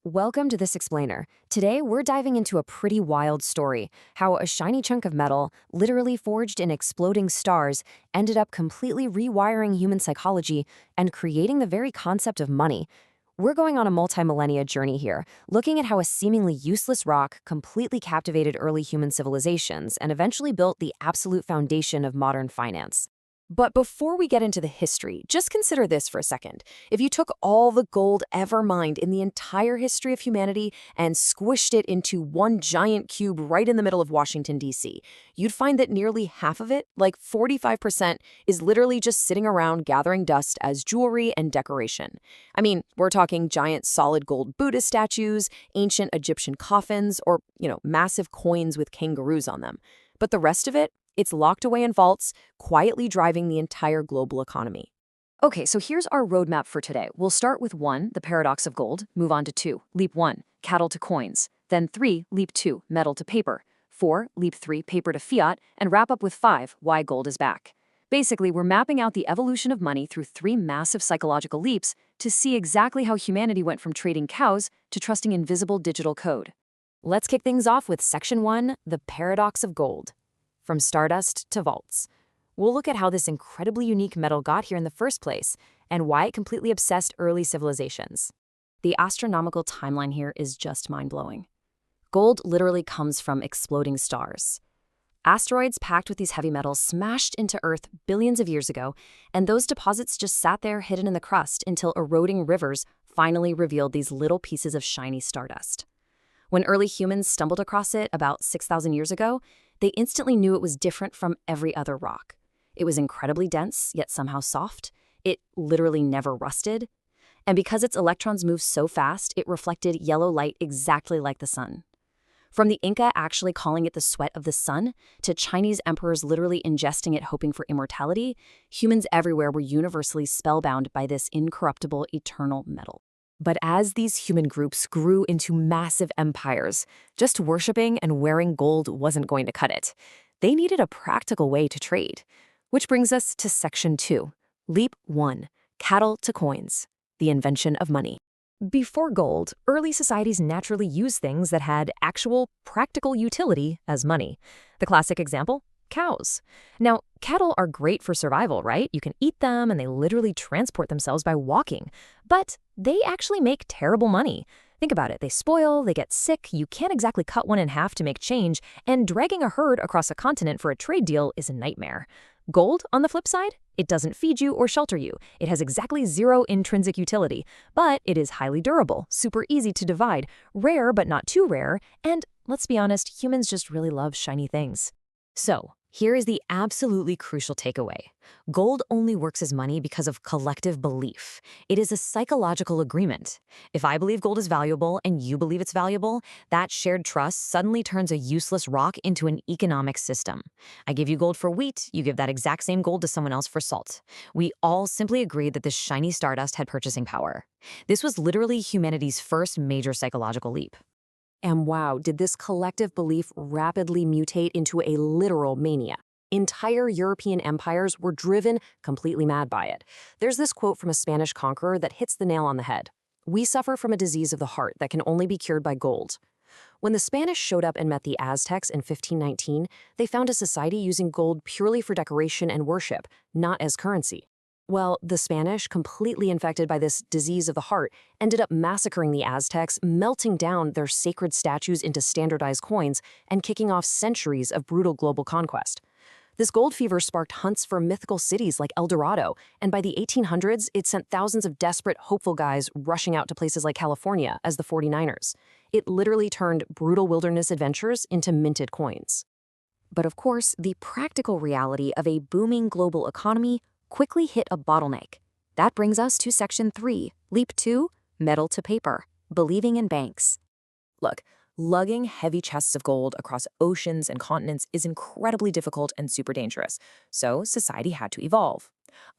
Welcome to This Explainer. Today, we're diving into a pretty wild story how a shiny chunk of metal, literally forged in exploding stars, ended up completely rewiring human psychology and creating the very concept of money. We're going on a multi-millennia journey here, looking at how a seemingly useless rock completely captivated early human civilizations and eventually built the absolute foundation of modern finance. But before we get into the history, just consider this for a second. If you took all the gold ever mined in the entire history of humanity and squished it into one giant cube right in the middle of Washington, D.C., you'd find that nearly half of it, like 45%, is literally just sitting around gathering dust as jewelry and decoration. I mean, we're talking giant solid gold Buddha statues, ancient Egyptian coffins, or, massive coins with kangaroos on them. But the rest of it? It's locked away in vaults, quietly driving the entire global economy. Okay, so here's our roadmap for today. We'll start with 1, the paradox of gold, move on to 2, leap 1, cattle to coins, then 3, leap 2, metal to paper, 4, leap 3, paper to fiat, and wrap up with 5, why gold is back. Basically, we're mapping out the evolution of money through 3 massive psychological leaps to see exactly how humanity went from trading cows to trusting invisible digital code. Let's kick things off with Section 1, the paradox of gold. From stardust to vaults. We'll look at how this incredibly unique metal got here in the first place and why it completely obsessed early civilizations. The astronomical timeline here is just mind-blowing. Gold literally comes from exploding stars. Asteroids packed with these heavy metals smashed into Earth billions of years ago, and those deposits just sat there hidden in the crust until eroding rivers finally revealed these little pieces of shiny stardust. When early humans stumbled across it about 6,000 years ago, they instantly knew it was different from every other rock. It was incredibly dense, yet somehow soft. It literally never rusted. And because its electrons moved so fast, it reflected yellow light exactly like the sun. From the Inca actually calling it the sweat of the sun, to Chinese emperors literally ingesting it hoping for immortality, humans everywhere were universally spellbound by this incorruptible, eternal metal. But as these human groups grew into massive empires, just worshiping and wearing gold wasn't going to cut it. They needed a practical way to trade. Which brings us to Section 2, Leap 1, Cattle to Coins, the invention of money. Before gold, early societies naturally used things that had actual practical utility as money. The classic example? Cows. Now, cattle are great for survival, right? You can eat them and they literally transport themselves by walking. But they actually make terrible money. Think about it. They spoil, they get sick, you can't exactly cut one in half to make change, and dragging a herd across a continent for a trade deal is a nightmare. Gold, on the flip side, it doesn't feed you or shelter you. It has exactly zero intrinsic utility, but it is highly durable, super easy to divide, rare but not too rare, and let's be honest, humans just really love shiny things. So, here is the absolutely crucial takeaway. Gold only works as money because of collective belief. It is a psychological agreement. If I believe gold is valuable and you believe it's valuable, that shared trust suddenly turns a useless rock into an economic system. I give you gold for wheat, you give that exact same gold to someone else for salt. We all simply agreed that this shiny stardust had purchasing power. This was literally humanity's first major psychological leap. And wow, did this collective belief rapidly mutate into a literal mania. Entire European empires were driven completely mad by it. There's this quote from a Spanish conqueror that hits the nail on the head. "We suffer from a disease of the heart that can only be cured by gold." When the Spanish showed up and met the Aztecs in 1519, they found a society using gold purely for decoration and worship, not as currency. Well, the Spanish, completely infected by this disease of the heart, ended up massacring the Aztecs, melting down their sacred statues into standardized coins, and kicking off centuries of brutal global conquest. This gold fever sparked hunts for mythical cities like El Dorado, and by the 1800s, it sent thousands of desperate, hopeful guys rushing out to places like California as the 49ers. It literally turned brutal wilderness adventures into minted coins. But of course, the practical reality of a booming global economy quickly hit a bottleneck. That brings us to Section 3, Leap 2, Metal to Paper, believing in banks. Look, lugging heavy chests of gold across oceans and continents is incredibly difficult and super dangerous, so society had to evolve.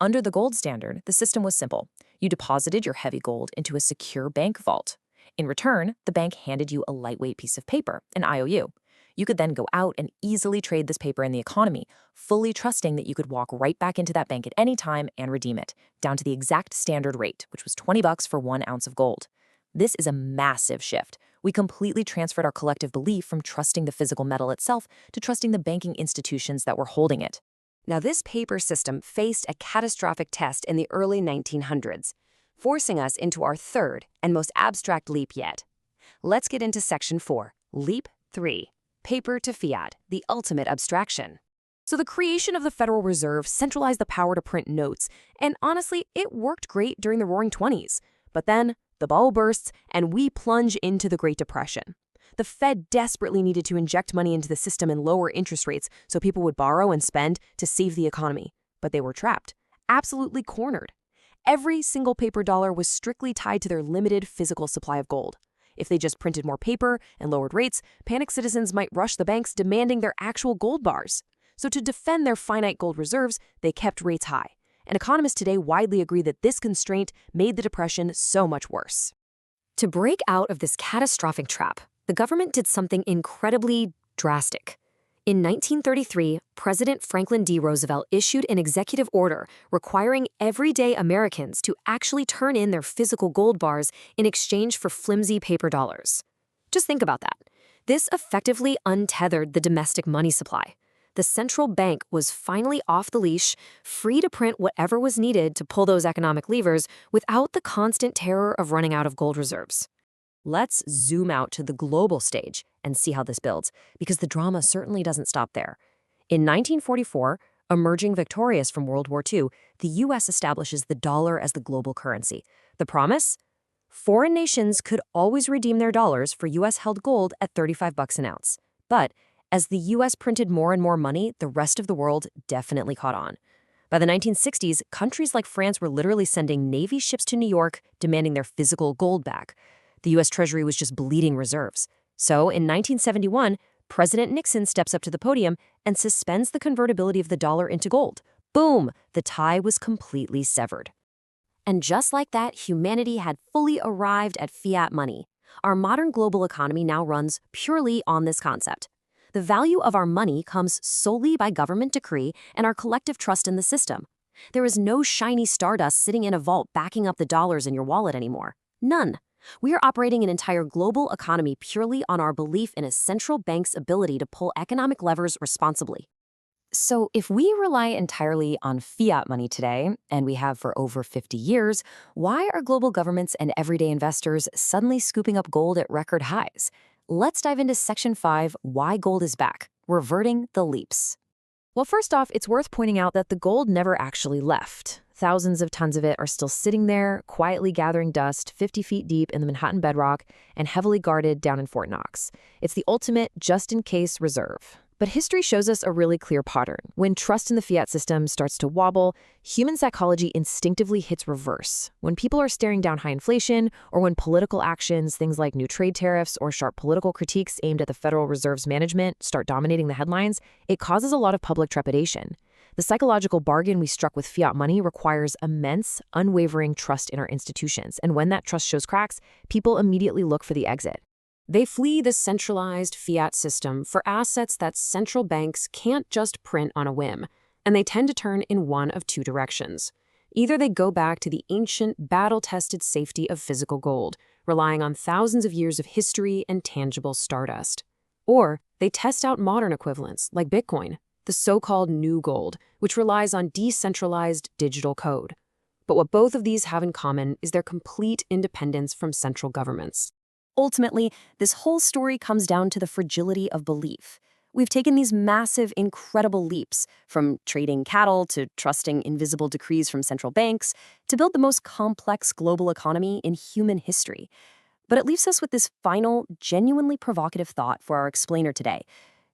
Under the gold standard, the system was simple. You deposited your heavy gold into a secure bank vault. In return, the bank handed you a lightweight piece of paper, an IOU. You could then go out and easily trade this paper in the economy, fully trusting that you could walk right back into that bank at any time and redeem it, down to the exact standard rate, which was $20 for 1 ounce of gold. This is a massive shift. We completely transferred our collective belief from trusting the physical metal itself to trusting the banking institutions that were holding it. Now, this paper system faced a catastrophic test in the early 1900s, forcing us into our third and most abstract leap yet. Let's get into Section 4, Leap 3, Paper to Fiat, the ultimate abstraction. So the creation of the Federal Reserve centralized the power to print notes, and honestly, it worked great during the Roaring '20s. But then, the bubble bursts, and we plunge into the Great Depression. The Fed desperately needed to inject money into the system and lower interest rates so people would borrow and spend to save the economy. But they were trapped, absolutely cornered. Every single paper dollar was strictly tied to their limited physical supply of gold. If they just printed more paper and lowered rates, panicked citizens might rush the banks demanding their actual gold bars. So to defend their finite gold reserves, they kept rates high. And economists today widely agree that this constraint made the Depression so much worse. To break out of this catastrophic trap, the government did something incredibly drastic. In 1933, President Franklin D. Roosevelt issued an executive order requiring everyday Americans to actually turn in their physical gold bars in exchange for flimsy paper dollars. Just think about that. This effectively untethered the domestic money supply. The central bank was finally off the leash, free to print whatever was needed to pull those economic levers without the constant terror of running out of gold reserves. Let's zoom out to the global stage and see how this builds, because the drama certainly doesn't stop there. In 1944, emerging victorious from World War II, the U.S. establishes the dollar as the global currency. The promise? Foreign nations could always redeem their dollars for U.S.-held gold at $35 an ounce. But as the U.S. printed more and more money, the rest of the world definitely caught on. By the 1960s, countries like France were literally sending Navy ships to New York demanding their physical gold back. The U.S. Treasury was just bleeding reserves. So in 1971, President Nixon steps up to the podium and suspends the convertibility of the dollar into gold. Boom! The tie was completely severed. And just like that, humanity had fully arrived at fiat money. Our modern global economy now runs purely on this concept. The value of our money comes solely by government decree and our collective trust in the system. There is no shiny stardust sitting in a vault backing up the dollars in your wallet anymore. None. We are operating an entire global economy purely on our belief in a central bank's ability to pull economic levers responsibly. So if we rely entirely on fiat money today, and we have for over 50 years, why are global governments and everyday investors suddenly scooping up gold at record highs? Let's dive into Section 5, Why Gold is Back, Reverting the Leaps. Well, first off, it's worth pointing out that the gold never actually left. Thousands of tons of it are still sitting there, quietly gathering dust 50 feet deep in the Manhattan bedrock and heavily guarded down in Fort Knox. It's the ultimate just-in-case reserve. But history shows us a really clear pattern. When trust in the fiat system starts to wobble, human psychology instinctively hits reverse. When people are staring down high inflation, or when political actions, things like new trade tariffs or sharp political critiques aimed at the Federal Reserve's management, start dominating the headlines, it causes a lot of public trepidation. The psychological bargain we struck with fiat money requires immense, unwavering trust in our institutions, and when that trust shows cracks, people immediately look for the exit. They flee the centralized fiat system for assets that central banks can't just print on a whim, and they tend to turn in one of two directions. Either they go back to the ancient, battle-tested safety of physical gold, relying on thousands of years of history and tangible stardust. Or they test out modern equivalents, like Bitcoin, the so-called new gold, which relies on decentralized digital code. But what both of these have in common is their complete independence from central governments. Ultimately, this whole story comes down to the fragility of belief. We've taken these massive, incredible leaps, from trading cattle to trusting invisible decrees from central banks, to build the most complex global economy in human history. But it leaves us with this final, genuinely provocative thought for our explainer today.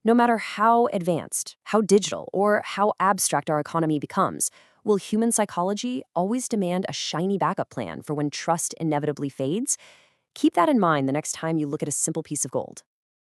No matter how advanced, how digital, or how abstract our economy becomes, will human psychology always demand a shiny backup plan for when trust inevitably fades? Keep that in mind the next time you look at a simple piece of gold.